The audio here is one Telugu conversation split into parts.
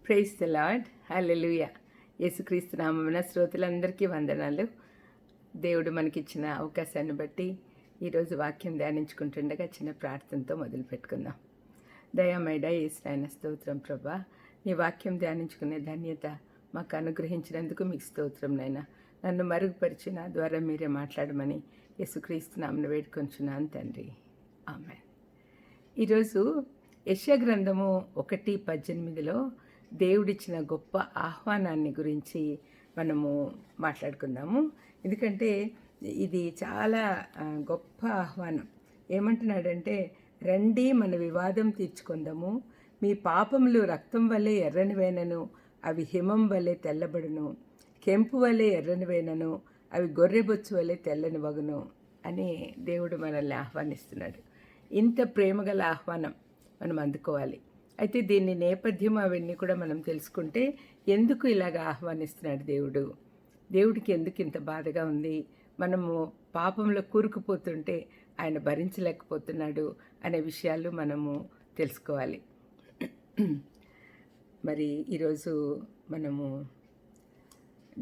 Praise the lord. హల్లెలూయా. యేసుక్రీస్తు నామమున శ్రోతలందరికీ వందనాలు. దేవుడు మనకిచ్చిన అవకాశాన్ని బట్టి ఈరోజు వాక్యం ధ్యానించుకుంటుండగా చిన్న ప్రార్థనతో మొదలు పెట్టుకుందాం. దయామేడ యేసునాయన స్తోత్రం ప్రభా. నీ వాక్యం ధ్యానించుకునే ధన్యత మాకు అనుగ్రహించినందుకు మీకు స్తోత్రం నాయనా. నన్ను మరుగుపరిచి నా ద్వారా మీరే మాట్లాడమని యేసుక్రీస్తు నామమున వేడుకొంచున్నాను తండ్రి. ఆమేన్. ఈరోజు యెషయా గ్రంథము 1:18లో దేవుడిచ్చిన గొప్ప ఆహ్వానాన్ని గురించి మనము మాట్లాడుకుందాము. ఎందుకంటే ఇది చాలా గొప్ప ఆహ్వానం. ఏమంటున్నాడంటే, రండి మన వివాదం తీర్చుకుందాము, మీ పాపములు రక్తం వలె ఎర్రనివైనను అవి హిమం వలె తెల్లబడును, కెంపు వలె ఎర్రనివైనను అవి గొర్రెబొచ్చు వలె తెల్లని వగును అని దేవుడు మనల్ని ఆహ్వానిస్తున్నాడు. ఇంత ప్రేమగల ఆహ్వానం మనం అందుకోవాలి. అయితే దీన్ని నేపథ్యం అవన్నీ కూడా మనం తెలుసుకుంటే ఎందుకు ఇలాగ ఆహ్వానిస్తున్నాడు దేవుడికి ఎందుకు ఇంత బాధగా ఉంది, మనము పాపంలో కూరుకుపోతుంటే ఆయన భరించలేకపోతున్నాడు అనే విషయాలు మనము తెలుసుకోవాలి. మరి ఈరోజు మనము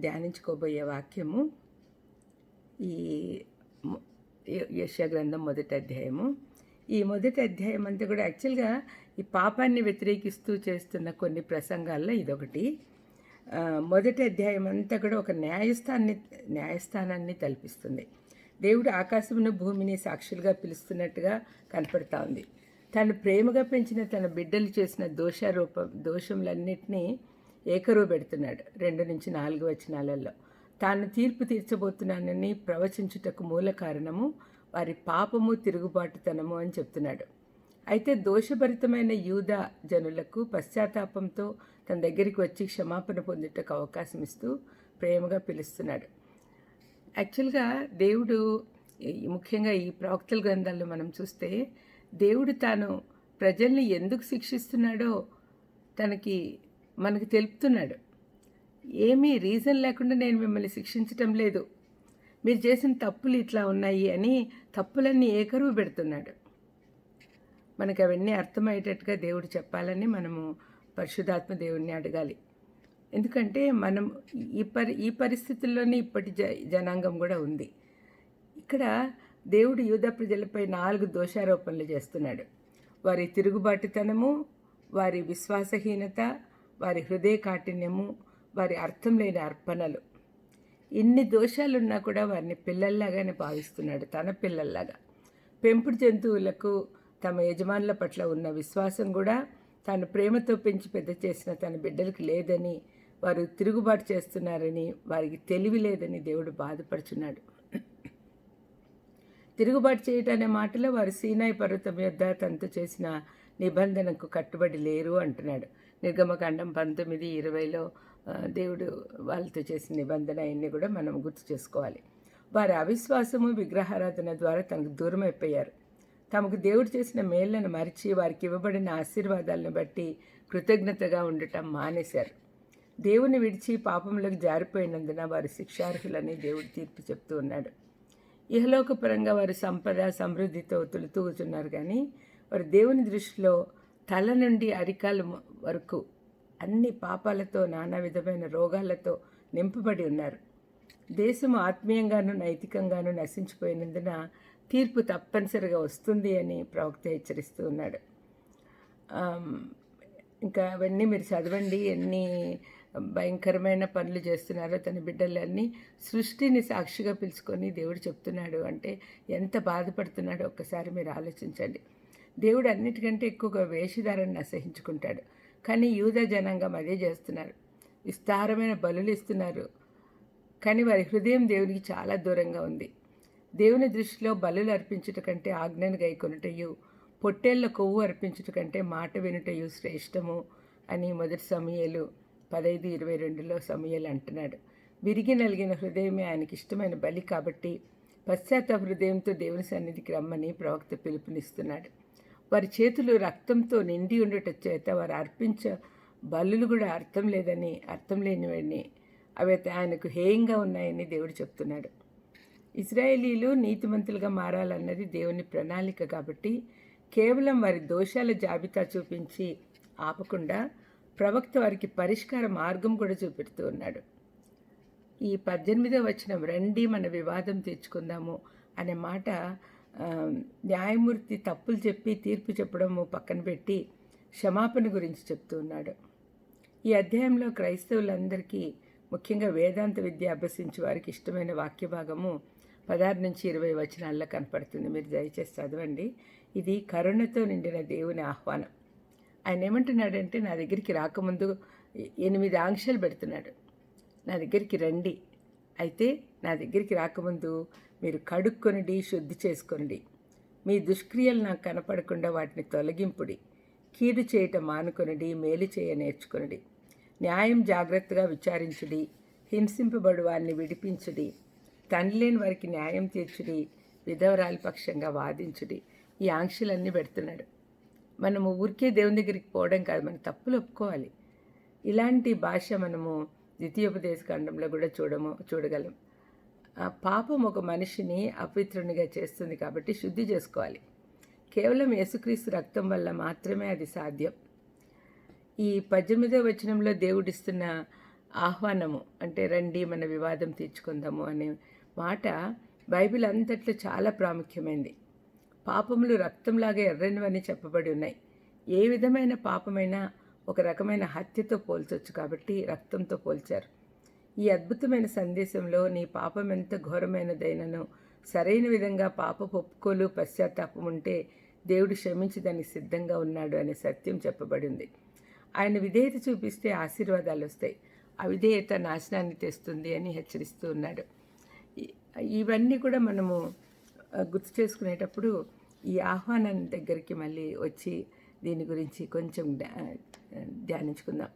ధ్యానించుకోబోయే వాక్యము ఈ యెషయా గ్రంథం 1వ అధ్యాయము. ఈ 1వ అధ్యాయం అంతా కూడా యాక్చువల్గా ఈ పాపాన్ని వ్యతిరేకిస్తూ చేస్తున్న కొన్ని ప్రసంగాల్లో ఇదొకటి. 1వ అధ్యాయం అంతా కూడా ఒక న్యాయస్థానాన్ని తలపిస్తుంది. దేవుడు ఆకాశమును భూమిని సాక్షులుగా పిలుస్తున్నట్టుగా కనపడతా ఉంది. తను ప్రేమగా పెంచిన తన బిడ్డలు చేసిన దోషములన్నిటినీ ఏకరువు పెడుతున్నాడు. 2-4 వచనాలలో తాను తీర్పు తీర్చబోతున్నానని ప్రవచించుటకు మూల కారణము వారి పాపము తిరుగుబాటుతనము అని చెప్తున్నాడు. అయితే దోషభరితమైన యూదా జనులకు పశ్చాత్తాపంతో తన దగ్గరికి వచ్చి క్షమాపణ పొందుటకు అవకాశం ఇస్తూ ప్రేమగా పిలుస్తున్నాడు. యాక్చువల్గా దేవుడు ముఖ్యంగా ఈ ప్రవక్తల గ్రంథాల్లో మనం చూస్తే దేవుడు తాను ప్రజల్ని ఎందుకు శిక్షిస్తున్నాడో మనకి తెలుపుతున్నాడు. ఏమీ రీజన్ లేకుండా నేను మిమ్మల్ని శిక్షించటం లేదు, మీరు చేసిన తప్పులు ఇట్లా ఉన్నాయి అని తప్పులన్నీ ఏకరువు పెడుతున్నాడు. మనకు అవన్నీ అర్థమయ్యేటట్టుగా దేవుడు చెప్పాలని మనము పరిశుద్ధాత్మ దేవుడిని అడగాలి. ఎందుకంటే మనం ఈ పరిస్థితుల్లోనే ఇప్పటి జనాంగం కూడా ఉంది. ఇక్కడ దేవుడు యూదా ప్రజలపై 4 దోషారోపణలు చేస్తున్నాడు. వారి తిరుగుబాటుతనము, వారి విశ్వాసహీనత, వారి హృదయ కాఠిన్యము, వారి అర్థం లేని అర్పణలు. ఇన్ని దోషాలున్నా కూడా వారిని పిల్లల్లాగానే భావిస్తున్నాడు, తన పిల్లల్లాగా. పెంపుడు జంతువులకు తమ యజమానుల పట్ల ఉన్న విశ్వాసం కూడా తాను ప్రేమతో పెంచి పెద్ద చేసిన తన బిడ్డలకు లేదని, వారు తిరుగుబాటు చేస్తున్నారని, వారికి తెలివి లేదని దేవుడు బాధపడుచున్నాడు. తిరుగుబాటు చేయటం అనే మాటలో వారు సీనాయి పర్వతం యొద్ద తనతో చేసిన నిబంధనకు కట్టుబడి లేరు అంటున్నాడు. నిర్గమకాండం 19:20లో దేవుడు వాళ్ళతో చేసిన నిబంధన అన్నీ కూడా మనం గుర్తు చేసుకోవాలి. వారి అవిశ్వాసము, విగ్రహారాధన ద్వారా తనకు దూరం అయిపోయారు. తమకు దేవుడు చేసిన మేళ్లను మరిచి వారికి ఇవ్వబడిన ఆశీర్వాదాలను బట్టి కృతజ్ఞతగా ఉండటం మానేశారు. దేవుని విడిచి పాపంలోకి జారిపోయినందున వారు శిక్షార్హులని దేవుడు తీర్పు చెప్తూ ఉన్నాడు. ఇహలోకపరంగా వారు సంపద సమృద్ధితో తులుతూగుతున్నారు, కానీ వారు దేవుని దృష్టిలో తల నుండి అరికాల వరకు అన్ని పాపాలతో, నానా విధమైన రోగాలతో నింపబడి ఉన్నారు. దేశము ఆత్మీయంగాను నైతికంగాను నశించిపోయినందున తీర్పు తప్పనిసరిగా వస్తుంది అని ప్రవక్త హెచ్చరిస్తూ ఉన్నాడు. ఇంకా అవన్నీ మీరు చదవండి, ఎన్ని భయంకరమైన పనులు చేస్తున్నారో తన బిడ్డలన్నీ. సృష్టిని సాక్షిగా పిలుచుకొని దేవుడు చెప్తున్నాడు అంటే ఎంత బాధపడుతున్నాడో ఒక్కసారి మీరు ఆలోచించండి. దేవుడు అన్నిటికంటే ఎక్కువగా వేషధారాన్ని అసహించుకుంటాడు, కానీ యూదా జనాంగం అదే చేస్తున్నారు. విస్తారమైన బలులు ఇస్తున్నారు, కానీ వారి హృదయం దేవునికి చాలా దూరంగా ఉంది. దేవుని దృష్టిలో బలులు అర్పించుట కంటే ఆజ్ఞను గైకొనుటయు, పొట్టేళ్ల కొవ్వు అర్పించుట కంటే మాట వినుటయు శ్రేష్టము అని 1 సమూయేలు 15:22లో సమూయేలు అంటున్నాడు. విరిగి నలిగిన హృదయమే ఆయనకి ఇష్టమైన బలి కాబట్టి పశ్చాత్తాప హృదయంతో దేవుని సన్నిధికి రమ్మని ప్రవక్త పిలుపునిస్తున్నాడు. వారి చేతులు రక్తంతో నిండి ఉండట చేత వారు అర్పించ బలులు కూడా అర్థం లేనివని, అవి ఆయనకు హేయంగా ఉన్నాయని దేవుడు చెప్తున్నాడు. ఇశ్రాయేలీలు నీతిమంతులుగా మారాలన్నది దేవుని ప్రణాళిక కాబట్టి కేవలం వారి దోషాల జాబితా చూపించి ఆపకుండా ప్రవక్త వారికి పరిష్కార మార్గం కూడా చూపెడుతూ ఉన్నాడు. ఈ 18వ వచనం, రండి మన వివాదం తీర్చుకుందాము అనే మాట న్యాయమూర్తి తప్పులు చెప్పి తీర్పు చెప్పడము పక్కన పెట్టి క్షమాపణ గురించి చెప్తూ ఉన్నాడు. ఈ అధ్యాయంలో క్రైస్తవులందరికీ, ముఖ్యంగా వేదాంత విద్య అభ్యసించే వారికి ఇష్టమైన వాక్య భాగము 16 నుంచి 20 వచనాల్లో కనపడుతుంది. మీరు దయచేసి చదవండి. ఇది కరుణతో నిండిన దేవుని ఆహ్వానం. ఆయన ఏమంటున్నాడంటే, నా దగ్గరికి రాకముందు 8 ఆంక్షలు పెడుతున్నాడు. నా దగ్గరికి రండి, అయితే నా దగ్గరికి రాకముందు మీరు కడుక్కొనిడి, శుద్ధి చేసుకొనిడి, మీ దుష్క్రియలు నాకు కనపడకుండా వాటిని తొలగింపుడి, కీడు చేయటం మానుకొనిడి, మేలు చేయ నేర్చుకొనిడి, న్యాయం జాగ్రత్తగా విచారించుడి, హింసింపబడు వారిని విడిపించుడి, తండ్రి లేని వారికి న్యాయం తీర్చుడి, విధవరాలి పక్షంగా వాదించుడి. ఈ ఆంక్షలన్నీ పెడుతున్నాడు. మనము ఊరికే దేవుని దగ్గరికి పోవడం కాదు, మన తప్పులు ఒప్పుకోవాలి. ఇలాంటి భాష మనము ద్వితీయోపదేశకాండంలో కూడా చూడగలం. పాపం ఒక మనిషిని అపవిత్రునిగా చేస్తుంది కాబట్టి శుద్ధి చేసుకోవాలి. కేవలం యేసుక్రీస్తు రక్తం వల్ల మాత్రమే అది సాధ్యం. ఈ 18వ వచనంలో దేవుడిస్తున్న ఆహ్వానము అంటే, రండి మన వివాదం తీర్చుకుందాము అనే మాట బైబిల్ అంతట్లో చాలా ప్రాముఖ్యమైనది. పాపములు రక్తంలాగా ఎర్రనివని చెప్పబడి ఉన్నాయి. ఏ విధమైన పాపమైనా ఒక రకమైన హత్యతో పోల్చొచ్చు కాబట్టి రక్తంతో పోల్చారు. ఈ అద్భుతమైన సందేశంలో నీ పాపం ఎంత ఘోరమైనదైనను సరైన విధంగా పాపపు ఒప్పుకోలు, పశ్చాత్తాపం ఉంటే దేవుడు క్షమించి దానికి సిద్ధంగా ఉన్నాడు అనే సత్యం చెప్పబడింది. ఆయన విధేయత చూపిస్తే ఆశీర్వాదాలు వస్తాయి, అవిధేయత నాశనాన్ని తెస్తుంది అని హెచ్చరిస్తూ ఉన్నాడు. ఇవన్నీ కూడా మనము గుర్తు చేసుకునేటప్పుడు ఈ ఆహ్వానం దగ్గరికి మళ్ళీ వచ్చి దీని గురించి కొంచెం ధ్యానించుకుందాం.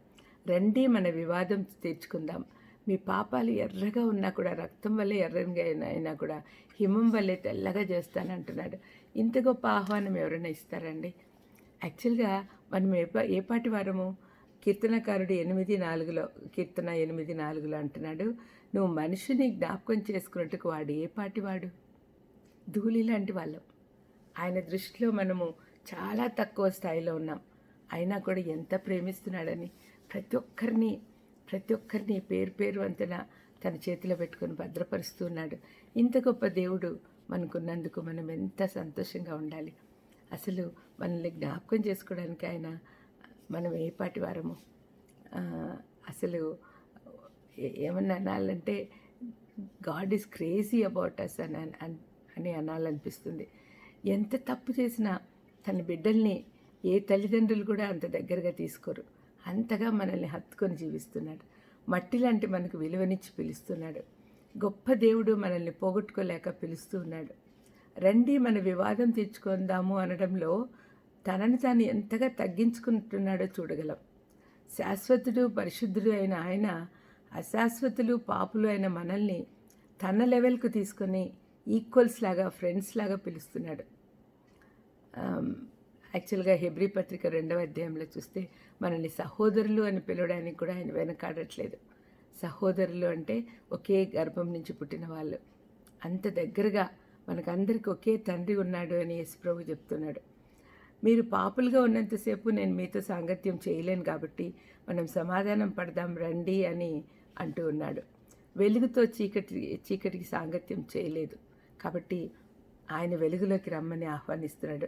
రండి మన వివాదం తీర్చుకుందాం. మీ పాపాలు ఎర్రగా ఉన్నా కూడా, రక్తం వల్లే ఎర్రగా అయినా కూడా హిమం వల్లే తెల్లగా చేస్తానంటున్నాడు. ఇంత గొప్ప ఆహ్వానం ఎవరైనా ఇస్తారండి? యాక్చువల్గా మనం ఏ పాటి వారము? కీర్తనకారుడు 8:4 కీర్తన 8:4 అంటున్నాడు, నువ్వు మనిషిని జ్ఞాపకం చేసుకున్నట్టుకు వాడు ఏ పాటివాడు? ధూళి లాంటి వాళ్ళం. ఆయన దృష్టిలో మనము చాలా తక్కువ స్థాయిలో ఉన్నాం. అయినా కూడా ఎంత ప్రేమిస్తున్నాడని ప్రతి ఒక్కరిని పేరు అంతన తన చేతిలో పెట్టుకొని భద్రపరుస్తున్నాడు. ఇంత గొప్ప దేవుడు మనకున్నందుకు మనం ఎంత సంతోషంగా ఉండాలి. అసలు మనల్ని జ్ఞాపకం చేసుకోవడానికి ఆయన మనం ఏ పాటి వారము? అసలు ఏమన్నా అనాలంటే God is crazy about us అని అనాలనిపిస్తుంది. ఎంత తప్పు చేసినా తన బిడ్డల్ని ఏ తల్లిదండ్రులు కూడా అంత దగ్గరగా తీసుకోరు. అంతగా మనల్ని హత్తుకొని జీవిస్తున్నాడు. మట్టి లాంటి మనకు విలువనిచ్చి పిలుస్తున్నాడు. గొప్ప దేవుడు మనల్ని పోగొట్టుకోలేక పిలుస్తూ ఉన్నాడు. రండి మన వివాదం తీర్చుకుందాము అనడంలో తనని తాను ఎంతగా తగ్గించుకుంటున్నాడో చూడగలం. శాశ్వతుడు, పరిశుద్ధుడు అయిన ఆయన అశాశ్వతులు, పాపులు అయిన మనల్ని తన లెవెల్కు తీసుకొని ఈక్వల్స్ లాగా, ఫ్రెండ్స్ లాగా పిలుస్తున్నాడు. యాక్చువల్గా హెబ్రీ పత్రిక 2వ అధ్యాయంలో చూస్తే మనల్ని సహోదరులు అని పిలవడానికి కూడా ఆయన వెనకాడట్లేదు. సహోదరులు అంటే ఒకే గర్భం నుంచి పుట్టిన వాళ్ళు. అంత దగ్గరగా మనకందరికీ ఒకే తండ్రి ఉన్నాడు అని యేసుప్రభు చెప్తున్నాడు. మీరు పాపులుగా ఉన్నంతసేపు నేను మీతో సాంగత్యం చేయలేను కాబట్టి మనం సమాధానం పడదాం రండి అని అంటూ ఉన్నాడు. వెలుగుతో చీకటికి సాంగత్యం చేయలేదు కాబట్టి ఆయన వెలుగులోకి రమ్మని ఆహ్వానిస్తున్నాడు.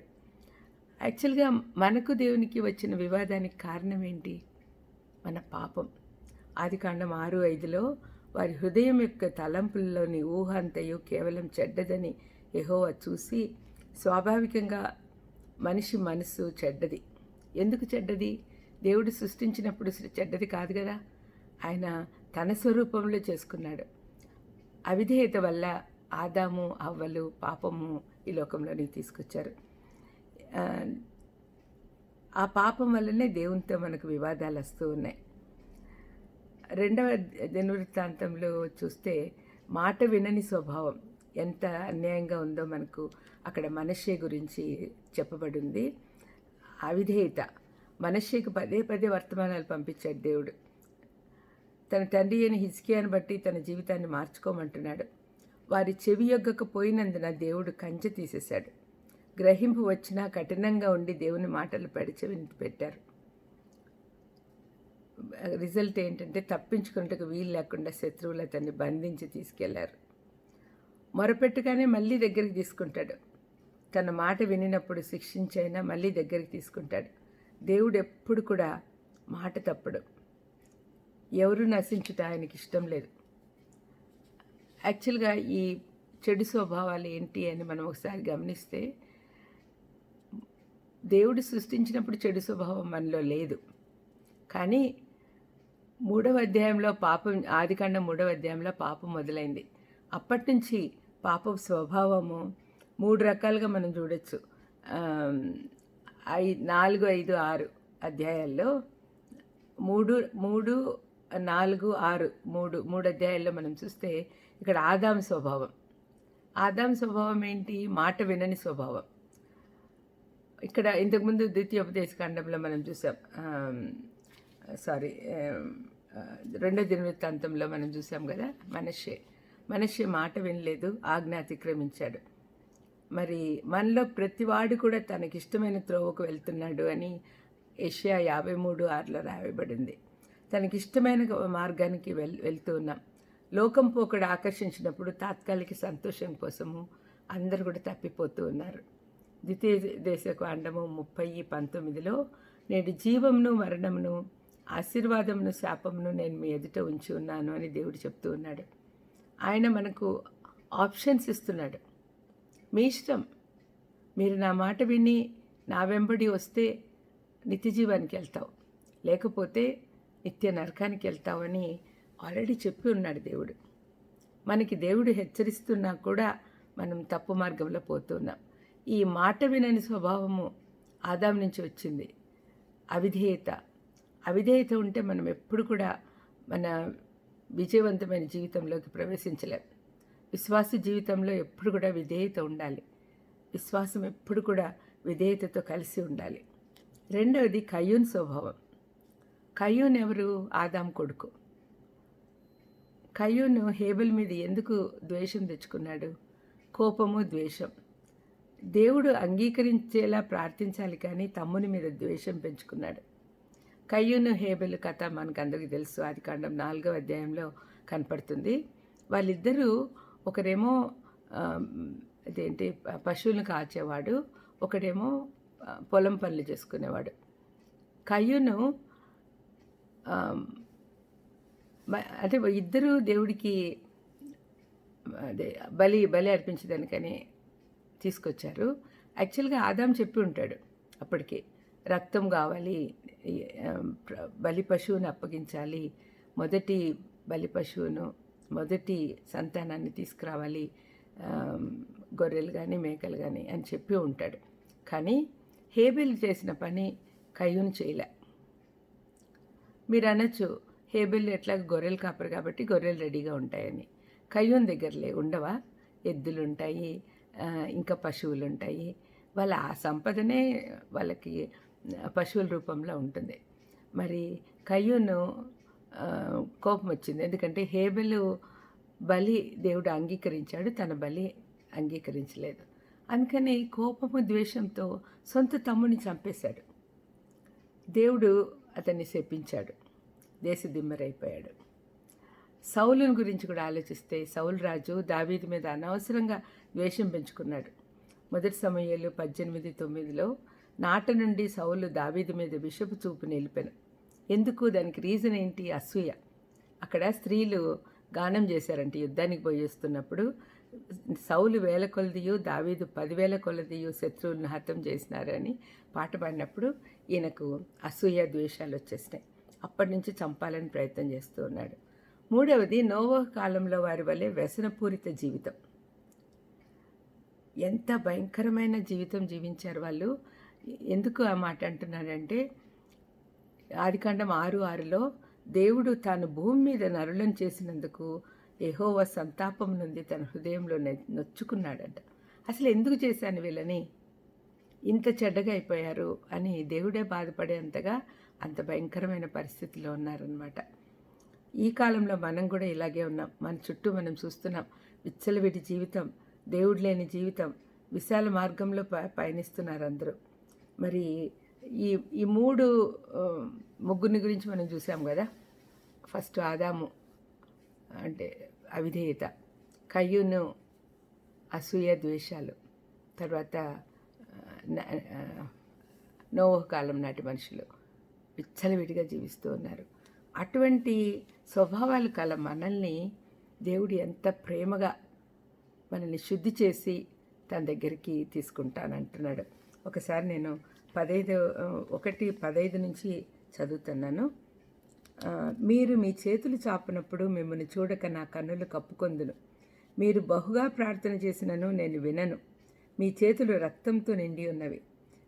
యాక్చువల్గా మనకు దేవునికి వచ్చిన వివాదానికి కారణం ఏంటి? మన పాపం. ఆదికాండం 6:5 వారి హృదయం యొక్క తలంపుల్లోని ఊహ అంతయు కేవలం చెడ్డదని యెహోవా చూసి, స్వాభావికంగా మనిషి మనసు చెడ్డది. ఎందుకు చెడ్డది? దేవుడు సృష్టించినప్పుడు చెడ్డది కాదు కదా. ఆయన తన స్వరూపంలో చేసుకున్నాడు. అవిధేయత వల్ల ఆదాము, హవ్వలు పాపము ఈ లోకంలోనికి తీసుకొచ్చారు. ఆ పాపం వల్లనే దేవునితో మనకు వివాదాలు వస్తూ ఉన్నాయి. 2వ దినవృత్తాంతంలో చూస్తే మాట వినని స్వభావం ఎంత అన్యాయంగా ఉందో మనకు అక్కడ మనష్షే గురించి చెప్పబడింది. అవిధేయత. మనష్షేకు పదే వర్తమానాలు పంపించాడు దేవుడు. తన తండ్రి అయిన హిజ్కియాను బట్టి తన జీవితాన్ని మార్చుకోమంటున్నాడు. వారి చెవి యొగ్గకపోయినందున దేవుడు కంచె తీసేశాడు. గ్రహింపు వచ్చినా కఠినంగా ఉండి దేవుని మాటలు పెడిచెవిని పెట్టారు. రిజల్ట్ ఏంటంటే తప్పించుకున్నట్టుకు వీలు లేకుండా శత్రువులు అతన్ని బంధించి తీసుకెళ్లారు. మొరపెట్టుగానే మళ్ళీ దగ్గరికి తీసుకుంటాడు. తన మాట వినినప్పుడు శిక్షించైనా మళ్ళీ దగ్గరికి తీసుకుంటాడు. దేవుడు ఎప్పుడు కూడా మాట తప్పడు. ఎవరు నశించుట ఆయనకి ఇష్టం లేదు. యాక్చువల్గా ఈ చెడు స్వభావాలు ఏంటి అని మనం ఒకసారి గమనిస్తే, దేవుడు సృష్టించినప్పుడు చెడు స్వభావం మనలో లేదు. కానీ 3వ అధ్యాయంలో ఆదికాండం 3వ అధ్యాయంలో పాపం మొదలైంది. అప్పటి నుంచి పాప స్వభావము 3 రకాలుగా మనం చూడొచ్చు. 4, 5, 6 అధ్యాయాల్లో 3, 4, 6 మూడు అధ్యాయాల్లో మనం చూస్తే ఇక్కడ ఆదాము స్వభావం ఏంటి? మాట వినని స్వభావం. ఇక్కడ ఇంతకుముందు ద్వితీయోపదేశకాండంలో మనం చూసాం, 2వ దినవృత్తాంతంలో మనం చూసాం కదా, మనష్షే మాట వినలేదు, ఆజ్ఞ అతిక్రమించాడు. మరి మనలో ప్రతివాడు కూడా తనకిష్టమైన త్రోవకు వెళ్తున్నాడు అని యెషయా 53:6లో రాయబడింది. తనకిష్టమైన మార్గానికి వెళ్తూ ఉన్నాం. లోకం పోకడ ఆకర్షించినప్పుడు తాత్కాలిక సంతోషం కోసము అందరూ కూడా తప్పిపోతూ ఉన్నారు. ద్వితీయోపదేశకాండము 30:19లో నేడు జీవమును మరణమును ఆశీర్వాదమును శాపమును నేను మీ ఎదుట ఉంచి ఉన్నాను అని దేవుడు చెప్తూ ఉన్నాడు. ఆయన మనకు ఆప్షన్స్ ఇస్తున్నాడు. మీ ఇష్టం, మీరు నా మాట విని నా వెంబడి వస్తే నిత్య జీవానికి వెళ్తావు, లేకపోతే నిత్య నరకానికి వెళ్తావని ఆల్రెడీ చెప్పి ఉన్నాడు దేవుడు. మనకి దేవుడు హెచ్చరిస్తున్నా కూడా మనం తప్పు మార్గంలో పోతున్నాం. ఈ మాట వినని స్వభావము ఆదాము నుంచి వచ్చింది. అవిధేయత ఉంటే మనం ఎప్పుడు కూడా మన విజయవంతమైన జీవితంలోకి ప్రవేశించలేం. విశ్వాస జీవితంలో ఎప్పుడు కూడా విధేయత ఉండాలి. విశ్వాసం ఎప్పుడు కూడా విధేయతతో కలిసి ఉండాలి. 2వది కయ్యూన్ స్వభావం. కయ్యూన్ ఎవరు? ఆదాము కొడుకు. కయ్యూను హేబెల్ మీద ఎందుకు ద్వేషం తెచ్చుకున్నాడు? కోపము, ద్వేషం. దేవుడు అంగీకరించేలా ప్రార్థించాలి కానీ తమ్ముని మీద ద్వేషం పెంచుకున్నాడు. కయ్యూను హేబెలు కథ మనకందరికీ తెలుసు. ఆదికాండం 4వ అధ్యాయంలో కనపడుతుంది. వాళ్ళిద్దరూ, ఒకరేమో పశువులను కాచేవాడు, ఒకడేమో పొలం పనులు చేసుకునేవాడు. కయ్యూను అంటే ఇద్దరు దేవుడికి బలి అర్పించడానికని తీసుకొచ్చారు. యాక్చువల్గా ఆదాము చెప్పి ఉంటాడు అప్పటికే, రక్తం కావాలి, బలి పశువుని అప్పగించాలి, మొదటి బలి పశువును, మొదటి సంతానాన్ని తీసుకురావాలి, గొర్రెలు కానీ మేకలు కానీ అని చెప్పి ఉంటాడు. కానీ హేబెల్ చేసిన పని కయ్యూను చేయలే. మీరు అనొచ్చు, హేబెల్ ఎట్లా గొర్రెలు కాపరు కాబట్టి గొర్రెలు రెడీగా ఉంటాయని. కయ్యూన్ దగ్గరలే ఉండవా? ఎద్దులు ఉంటాయి, ఇంకా పశువులు ఉంటాయి. వాళ్ళ ఆ సంపదనే వాళ్ళకి పశువుల రూపంలో ఉంటుంది. మరి కయ్యూను కోపం వచ్చింది, ఎందుకంటే హేబెలు బలి దేవుడు అంగీకరించాడు, తన బలి అంగీకరించలేదు. అందుకని కోపము, ద్వేషంతో సొంత తమ్ముని చంపేశాడు. దేవుడు అతన్ని శపించాడు, దేశదిమ్మరైపోయాడు. సౌలుని గురించి కూడా ఆలోచిస్తే, సౌలు రాజు దావీదు మీద అనవసరంగా ద్వేషం పెంచుకున్నాడు. 1 సమూయేలు 18:9లో నాట నుండి సౌలు దావీదు మీద విషపు చూపు నిలిపెను. ఎందుకు? దానికి రీజన్ ఏంటి? అసూయ. అక్కడ స్త్రీలు గానం చేశారంటే, యుద్ధానికి పోయేస్తున్నప్పుడు సౌలు 1000 కొలదియు దావీదు 10,000 కొలదియు శత్రువులను హతం చేసినారని పాట పాడినప్పుడు ఈయనకు అసూయ, ద్వేషాలు వచ్చేసినాయి. అప్పటి నుంచి చంపాలని ప్రయత్నం చేస్తూ ఉన్నాడు. 3వది నోవహు కాలంలో వారి వలె వ్యసనపూరిత జీవితం. ఎంత భయంకరమైన జీవితం జీవించారు వాళ్ళు. ఎందుకు ఆ మాట అంటున్నాడంటే, ఆదికాండం 6:6లో దేవుడు తాను భూమి మీద నరులను చేసినందుకు యెహోవా సంతాపం నుండి తన హృదయంలో నొచ్చుకున్నాడంట. అసలు ఎందుకు చేశాను వీళ్ళని, ఇంత చెడ్డగా అయిపోయారు అని దేవుడే బాధపడేంతగా అంత భయంకరమైన పరిస్థితిలో ఉన్నారనమాట. ఈ కాలంలో మనం కూడా ఇలాగే ఉన్నాం. మన చుట్టూ మనం చూస్తున్నాం విచ్చలవిడి జీవితం, దేవుడు లేని జీవితం, విశాల మార్గంలో పయనిస్తున్నారు అందరూ. మరి ఈ ఈ మూడు ముగ్గురిని గురించి మనం చూసాం కదా. ఫస్ట్ ఆదాము అంటే అవిధేయత, కయ్యూను అసూయ ద్వేషాలు, తర్వాత నోవహు కాలం నాటి మనుషులు విచ్చలవిడిగా జీవిస్తూ ఉన్నారు. అటువంటి స్వభావాలు కల మనల్ని దేవుడు ఎంత ప్రేమగా మనల్ని శుద్ధి చేసి తన దగ్గరికి తీసుకుంటానంటున్నాడు. ఒకసారి నేను 15 నుంచి చదువుతున్నాను. మీరు మీ చేతులు చాపినప్పుడు మిమ్మల్ని చూడక నా కన్నులు కప్పుకొందును. మీరు బహుగా ప్రార్థన చేసినను నేను వినను. మీ చేతులు రక్తంతో నిండి ఉన్నవి.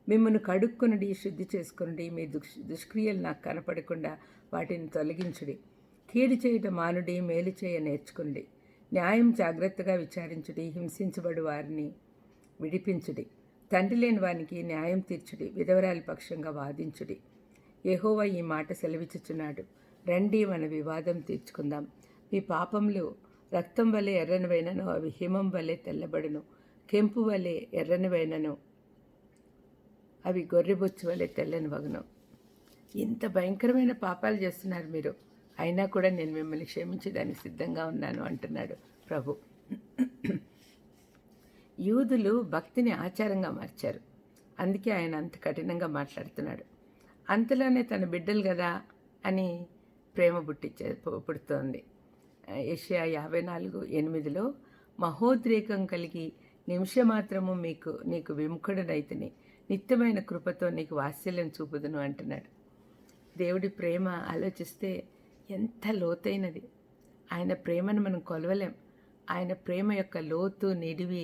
మిమ్మల్ని కడుక్కునుడి, శుద్ధి చేసుకునుడి. మీ దుష్క్రియలు నాకు కనపడకుండా వాటిని తొలగించుడి. కీడు చేయటం మానుడి, మేలు చేయ నేర్చుకునుడి. న్యాయం జాగ్రత్తగా విచారించుడి. హింసించబడు వారిని విడిపించుడి. తండ్రి లేని వారికి న్యాయం తీర్చుడి. విధవరాలి పక్షంగా వాదించుడి. యెహోవా ఈ మాట సెలవిచ్చుచున్నాడు. రండి, మన వివాదం తీర్చుకుందాం. మీ పాపములు రక్తం వలె ఎర్రనివైనను అవి హిమం వలె తెల్లబడును. కెంపు వలె ఎర్రనివైనను అవి గొర్రెబొచ్చు వలె తెల్లని వగును. ఇంత భయంకరమైన పాపాలు చేస్తున్నారు మీరు, అయినా కూడా నేను మిమ్మల్ని క్షమించడానికి సిద్ధంగా ఉన్నాను అంటున్నాడు ప్రభు. యూదులు భక్తిని ఆచారంగా మార్చారు. అందుకే ఆయన అంత కఠినంగా మాట్లాడుతున్నాడు. అంతలోనే తన బిడ్డలు కదా అని ప్రేమ పుడుతోంది. యెషయా 54:8 మహోద్రేకం కలిగి నిమిషమాత్రము నీకు విముఖుడనైతిని, నిత్యమైన కృపతో నీకు వాత్సల్యం చూపుదును అంటున్నాడు. దేవుడి ప్రేమ ఆలోచిస్తే ఎంత లోతైనది. ఆయన ప్రేమను మనం కొలవలేం. ఆయన ప్రేమ యొక్క లోతు, నిడివి,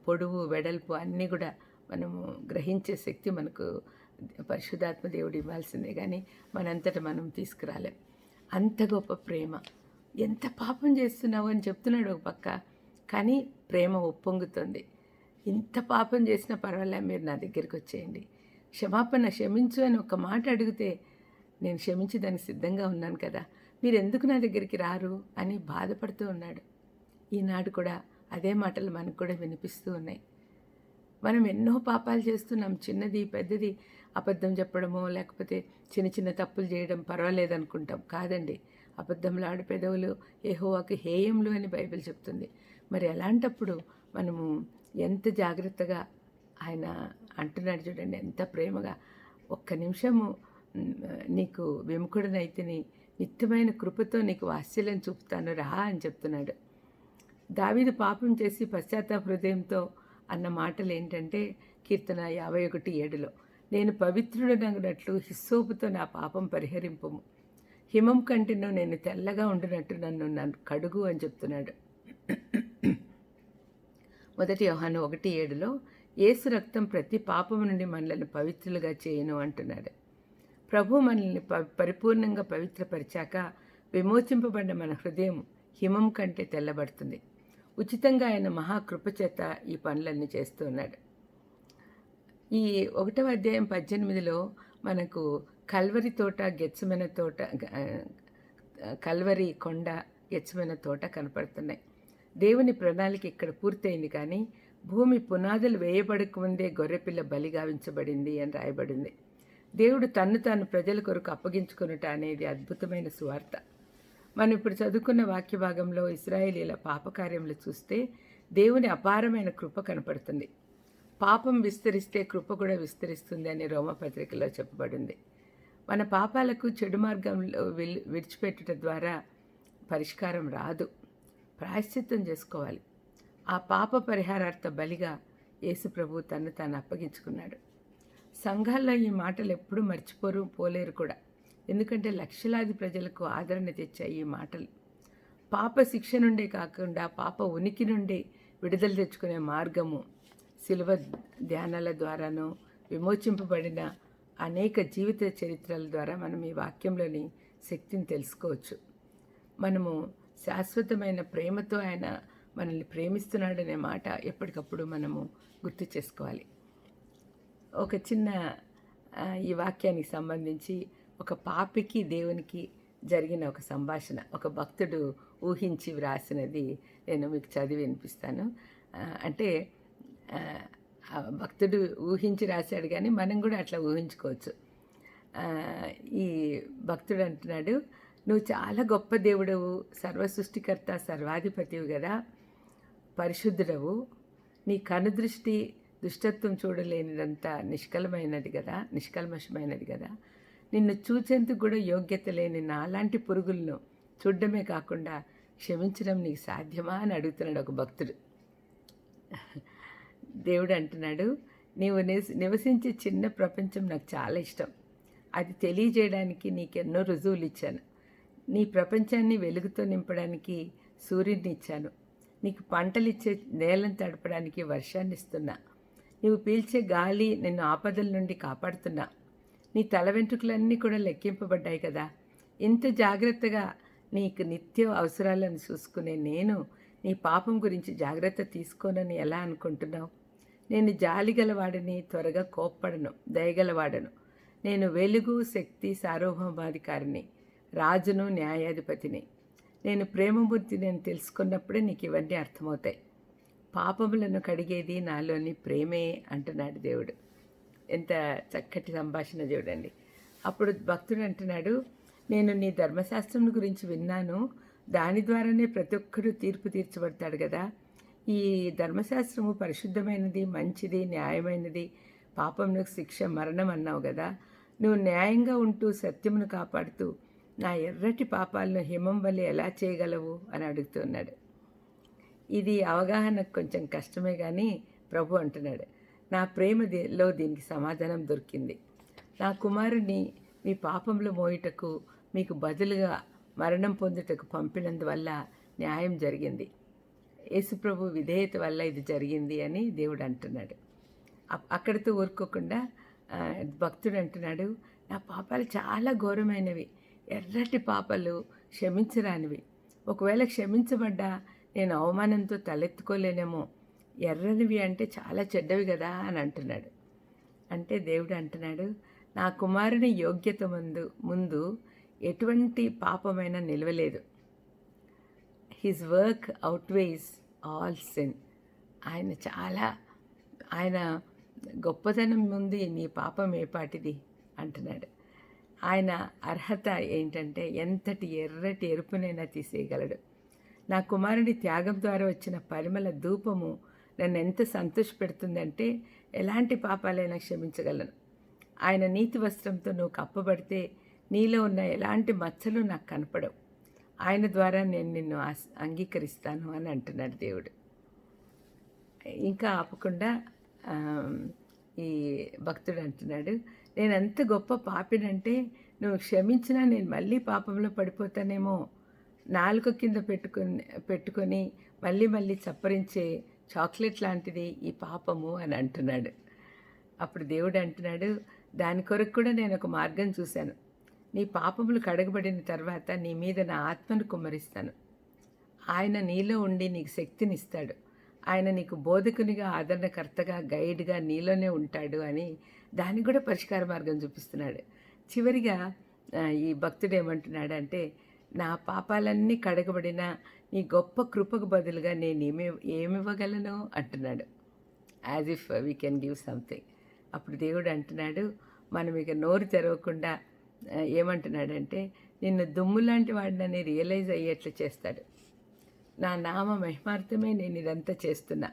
పొడవు, వెడల్పు అన్నీ కూడా మనము గ్రహించే శక్తి మనకు పరిశుద్ధాత్మ దేవుడు ఇవ్వాల్సిందే, కానీ మనంతటా మనం తీసుకురాలేం. అంత గొప్ప ప్రేమ. ఎంత పాపం చేస్తున్నావు అని చెప్తున్నాడు ఒక పక్క, కానీ ప్రేమ ఒప్పొంగుతుంది. ఇంత పాపం చేసినా పర్వాలే, మీరు నా దగ్గరికి వచ్చేయండి, క్షమించు అని ఒక మాట అడిగితే నేను క్షమించడానికి సిద్ధంగా ఉన్నాను కదా, మీరు ఎందుకు నా దగ్గరికి రారు అని బాధపడుతూ ఉన్నాడు. ఈనాడు కూడా అదే మాటలు మనకు కూడా వినిపిస్తూ ఉన్నాయి. మనం ఎన్నో పాపాలు చేస్తున్నాం, చిన్నది పెద్దది, అబద్ధం చెప్పడమో లేకపోతే చిన్న చిన్న తప్పులు చేయడం పర్వాలేదనుకుంటాం. కాదండి, అబద్ధంలో ఆడు పెదవులు యెహోవాకు హేయములు అని బైబిల్ చెప్తుంది. మరి అలాంటప్పుడు మనము ఎంత జాగ్రత్తగా, ఆయన అంటున్నాడు చూడండి ఎంత ప్రేమగా, ఒక్క నిమిషము నీకు విముఖుడనైతిని, నిత్యమైన కృపతో నీకు వాత్సల్యం చూపుతాను రా అని చెప్తున్నాడు. దావీదు పాపం చేసి పశ్చాత్తాప హృదయంతో అన్న మాటలు ఏంటంటే కీర్తన 51:7 నేను పవిత్రుడనగినట్లు హిస్సోపుతో నా పాపం పరిహరింపుము, హిమం కంటేనూ నేను తెల్లగా ఉండినట్టు నన్ను కడుగు అని చెప్తున్నాడు. 1 యోహాను 1:7 యేసు రక్తం ప్రతి పాపము నుండి మనల్ని పవిత్రులుగా చేయను అంటున్నాడు. ప్రభు మనల్ని పరిపూర్ణంగా పవిత్రపరిచాక విమోచింపబడిన మన హృదయం హిమం కంటే తెల్లబడుతుంది. ఉచితంగా ఆయన మహాకృప చేత ఈ పనులన్నీ చేస్తూ ఉన్నాడు. ఈ 1వ అధ్యాయం 18 మనకు కల్వరి తోట, గెత్సెమనే తోట, కల్వరి కొండ, గెత్సెమనే తోట కనపడుతున్నాయి. దేవుని ప్రణాళిక ఇక్కడ పూర్తయింది, కానీ భూమి పునాదులు వేయబడకముందే గొర్రెపిల్ల బలి గావించబడింది అని రాయబడింది. దేవుడు తన్ను తాను ప్రజల కొరకు అప్పగించుకొనుట అనేది అద్భుతమైన సువార్త. మనం ఇప్పుడు చదువుకున్న వాక్య భాగంలో ఇశ్రాయేలీల పాపకార్యములు చూస్తే దేవుని అపారమైన కృప కనపడుతుంది. పాపం విస్తరిస్తే కృప కూడా విస్తరిస్తుంది అని రోమపత్రికలో చెప్పబడింది. మన పాపాలకు చెడు మార్గంలో విడిచిపెట్టుట ద్వారా పరిష్కారం రాదు, ప్రాయశ్చిత్తం చేసుకోవాలి. ఆ పాప పరిహారార్థ బలిగా యేసు ప్రభు తను తాను అప్పగించుకున్నాడు. సంఘాల్లో ఈ మాటలు ఎప్పుడూ పోలేరు కూడా, ఎందుకంటే లక్షలాది ప్రజలకు ఆదరణ తెచ్చాయి ఈ మాటలు. పాప శిక్ష నుండే కాకుండా పాప ఉనికి నుండి విడుదల తెచ్చుకునే మార్గము శిలువ ధ్యానాల ద్వారానూ విమోచింపబడిన అనేక జీవిత చరిత్రల ద్వారా మనం ఈ వాక్యంలోని శక్తిని తెలుసుకోవచ్చు. మనము శాశ్వతమైన ప్రేమతో ఆయన మనల్ని ప్రేమిస్తున్నాడనే మాట ఎప్పటికప్పుడు మనము గుర్తు చేసుకోవాలి. ఒక చిన్న ఈ వాక్యానికి సంబంధించి ఒక పాపికి దేవునికి జరిగిన ఒక సంభాషణ, ఒక భక్తుడు ఊహించి వ్రాసినది నేను మీకు చదివి వినిపిస్తాను. అంటే భక్తుడు ఊహించి రాశాడు, కానీ మనం కూడా అట్లా ఊహించుకోవచ్చు. ఈ భక్తుడు అంటున్నాడు, నువ్వు చాలా గొప్ప దేవుడవు, సర్వసృష్టికర్త, సర్వాధిపతివి కదా, పరిశుద్ధుడవు, నీ కనుదృష్టి దుష్టత్వం చూడలేనిదంతా నిష్కల్మషమైనది కదా, నిన్ను చూచేందుకు కూడా యోగ్యత లేని నాలాంటి పురుగులను చూడడమే కాకుండా క్షమించడం నీకు సాధ్యమా అని అడుగుతున్నాడు ఒక భక్తుడు. దేవుడు అంటున్నాడు, నీవు నివసించే చిన్న ప్రపంచం నాకు చాలా ఇష్టం. అది తెలియజేయడానికి నీకెన్నో రుజువులు ఇచ్చాను. నీ ప్రపంచాన్ని వెలుగుతో నింపడానికి సూర్యుడిని ఇచ్చాను. నీకు పంటలు ఇచ్చే నేలను తడపడానికి వర్షాన్ని ఇస్తున్నా. నీవు పీల్చే గాలి నిన్ను ఆపదల నుండి కాపాడుతున్నా. నీ తల వెంట్రుకలన్నీ కూడా లెక్కింపబడ్డాయి కదా. ఇంత జాగ్రత్తగా నీకు నిత్య అవసరాలను చూసుకునే నేను నీ పాపం గురించి జాగ్రత్త తీసుకోనని ఎలా అనుకుంటున్నావు? నేను జాలిగలవాడిని, త్వరగా కోప్పడను, దయగలవాడను. నేను వెలుగు, శక్తి, సార్వభౌమాధికారిని, రాజును, న్యాయాధిపతిని. నేను ప్రేమమూర్తి నేను తెలుసుకున్నప్పుడే నీకు ఇవన్నీ అర్థమవుతాయి. పాపములను కడిగేది నాలోని ప్రేమే అంటున్నాడు దేవుడు. ఎంత చక్కటి సంభాషణ చూడండి. అప్పుడు భక్తుడు అంటున్నాడు, నేను నీ ధర్మశాస్త్రం గురించి విన్నాను, దాని ద్వారానే ప్రతి ఒక్కరూ తీర్పు తీర్చబడతాడు కదా. ఈ ధర్మశాస్త్రము పరిశుద్ధమైనది, మంచిది, న్యాయమైనది, పాపమునకు శిక్ష మరణం అన్నావు కదా. నువ్వు న్యాయంగా ఉంటూ సత్యమును కాపాడుతూ నా ఎర్రటి పాపాలను హిమం వల్ల ఎలా చేయగలవు అని అడుగుతున్నాడు. ఇది అవగాహనకు కొంచెం కష్టమే, కానీ ప్రభు అంటున్నాడు, నా ప్రేమలో దీనికి సమాధానం దొరికింది. నా కుమారుని మీ పాపంలో మోయుటకు మీకు బదులుగా మరణం పొందుటకు పంపినందువల్ల న్యాయం జరిగింది. యేసుప్రభు విధేయత వల్ల ఇది జరిగింది అని దేవుడు అంటున్నాడు. అక్కడితో ఊరుకోకుండా భక్తుడు అంటున్నాడు, నా పాపాలు చాలా ఘోరమైనవి, ఎర్రటి పాపాలు, క్షమించరానివి. ఒకవేళ క్షమించబడ్డా నేను అవమానంతో తలెత్తుకోలేనేమో. ఎర్రనివి అంటే చాలా చెడ్డవి కదా అని అంటున్నాడు. అంటే దేవుడు అంటున్నాడు, నా కుమారుని యోగ్యత ముందు ఎటువంటి పాపమైనా నిలవలేదు. His work outweighs all sin. ఆయన గొప్పతనం ముందు నీ పాపం ఏపాటిది అంటున్నాడు. ఆయన అర్హత ఏంటంటే ఎంతటి ఎర్రటి ఎరుపునైనా తీసేయగలడు. నా కుమారుని త్యాగం ద్వారా వచ్చిన పరిమళ ధూపము నన్ను ఎంత సంతోషపెడుతుందంటే ఎలాంటి పాపాలైనా క్షమించగలను. ఆయన నీతి వస్త్రంతో నువ్వు కప్పబడితే నీలో ఉన్న ఎలాంటి మచ్చలు నాకు కనపడవు. ఆయన ద్వారా నేను నిన్ను అంగీకరిస్తాను అని అంటున్నాడు దేవుడు. ఇంకా ఆపకుండా ఈ భక్తుడు అంటున్నాడు, నేను ఎంత గొప్ప పాపినంటే నువ్వు క్షమించినా నేను మళ్ళీ పాపంలో పడిపోతానేమో. నాలుక కింద పెట్టుకొని మళ్ళీ చప్పరించే చాక్లెట్ లాంటిది ఈ పాపము అని అంటున్నాడు. అప్పుడు దేవుడు అంటున్నాడు, దాని కొరకు కూడా నేను ఒక మార్గం చూశాను. నీ పాపములు కడగబడిన తర్వాత నీ మీద నా ఆత్మను కుమ్మరిస్తాను. ఆయన నీలో ఉండి నీకు శక్తినిస్తాడు. ఆయన నీకు బోధకునిగా, ఆదరణకర్తగా, గైడ్గా నీలోనే ఉంటాడు అని దానికి కూడా పరిష్కార మార్గం చూపిస్తున్నాడు. చివరిగా ఈ భక్తుడు ఏమంటున్నాడంటే, నా పాపాలన్నీ కడగబడిన నీ గొప్ప కృపకు బదులుగా నేను ఏమివ్వగలను అంటున్నాడు. As if we can give something. అప్పుడు దేవుడు అంటున్నాడు, మనం ఇక నోరు తెరవకుండా ఏమంటున్నాడంటే, నిన్ను దుమ్ము లాంటి వాడినని రియలైజ్ అయ్యేట్లు చేస్తాడు. నా నామ మహిమార్థమే నేను ఇదంతా చేస్తున్నా.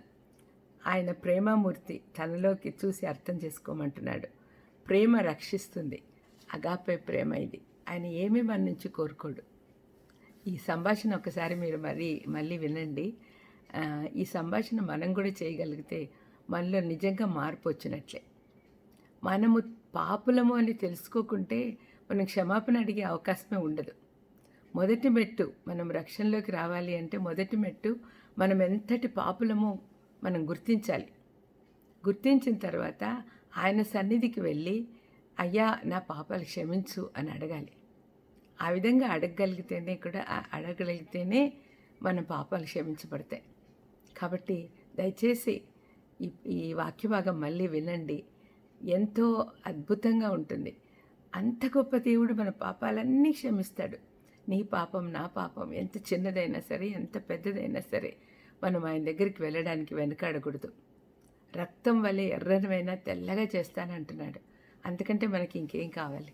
ఆయన ప్రేమమూర్తి, తనలోకి చూసి అర్థం చేసుకోమంటున్నాడు. ప్రేమ రక్షిస్తుంది, అగాపే ప్రేమ ఇది. ఆయన ఏమీ మన నుంచి కోరుకోడు. ఈ సంభాషణ ఒకసారి మీరు మళ్ళీ వినండి. ఈ సంభాషణ మనం కూడా చేయగలిగితే మనలో నిజంగా మార్పు వచ్చినట్లే. మనము పాపులము అని తెలుసుకోకుంటే మనం క్షమాపణ అడిగే అవకాశమే ఉండదు. మొదటి మెట్టు, మనం రక్షణలోకి రావాలి అంటే మొదటి మెట్టు మనం ఎంతటి పాపులమో మనం గుర్తించాలి. గుర్తించిన తర్వాత ఆయన సన్నిధికి వెళ్ళి, అయ్యా నా పాపాలు క్షమించు అని అడగాలి. ఆ విధంగా అడగగలిగితేనే మన పాపాలు క్షమించబడతాయి. కాబట్టి దయచేసి ఈ వాక్య భాగం మళ్ళీ వినండి. ఎంతో అద్భుతంగా ఉంటుంది. అంత గొప్ప దేవుడు మన పాపాలన్నీ క్షమిస్తాడు. నీ పాపం, నా పాపం ఎంత చిన్నదైనా సరే, ఎంత పెద్దదైనా సరే మనం ఆయన దగ్గరికి వెళ్ళడానికి వెనకాడకూడదు. రక్తం వలె ఎర్రనమైన తెల్లగా చేస్తానంటున్నాడు. అంతకంటే మనకి ఇంకేం కావాలి?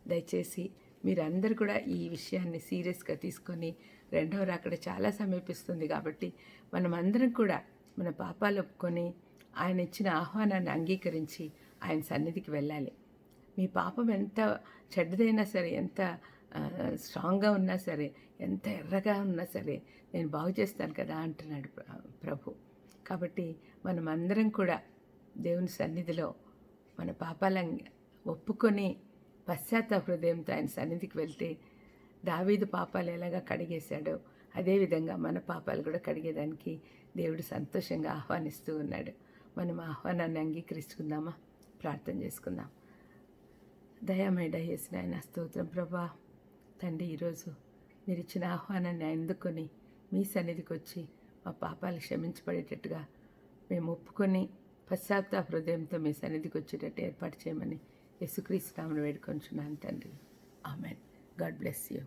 దయచేసి మీరందరూ కూడా ఈ విషయాన్ని సీరియస్గా తీసుకొని రెండవ రాకడ చాలా సమీపిస్తుంది కాబట్టి మనమందరం కూడా మన పాపాలు ఒప్పుకొని ఆయన ఇచ్చిన ఆహ్వానాన్ని అంగీకరించి ఆయన సన్నిధికి వెళ్ళాలి. మీ పాపం ఎంత చెడ్డదైనా సరే, ఎంత స్ట్రాంగ్గా ఉన్నా సరే, ఎంత ఎర్రగా ఉన్నా సరే నేను బాగు చేస్తాను కదా అంటున్నాడు ప్రభు. కాబట్టి మనమందరం కూడా దేవుని సన్నిధిలో మన పాపాలను ఒప్పుకొని పశ్చాత్తాప హృదయంతో ఆయన సన్నిధికి వెళ్తే దావీదు పాపాలు ఎలాగా కడిగేశాడో అదేవిధంగా మన పాపాలు కూడా కడిగేదానికి దేవుడు సంతోషంగా ఆహ్వానిస్తూ ఉన్నాడు. మనం ఆహ్వానాన్ని అంగీకరించుకుందామా? ప్రార్థన చేసుకుందాం. దయామేడ యేసు నాయన స్తోత్రం ప్రభా. తండ్రి, ఈరోజు మీరు ఇచ్చిన ఆహ్వానాన్ని అందుకొని మీ సన్నిధికి వచ్చి మా పాపాలు క్షమించబడేటట్టుగా మేము ఒప్పుకొని పశ్చాత్తాప హృదయంతో మీ సన్నిధికి వచ్చేటట్టు ఏర్పాటు చేయమని యేసుక్రీస్తు నామమున వేడుకొంచున్నాను తండ్రి. ఆమెన్. God bless you.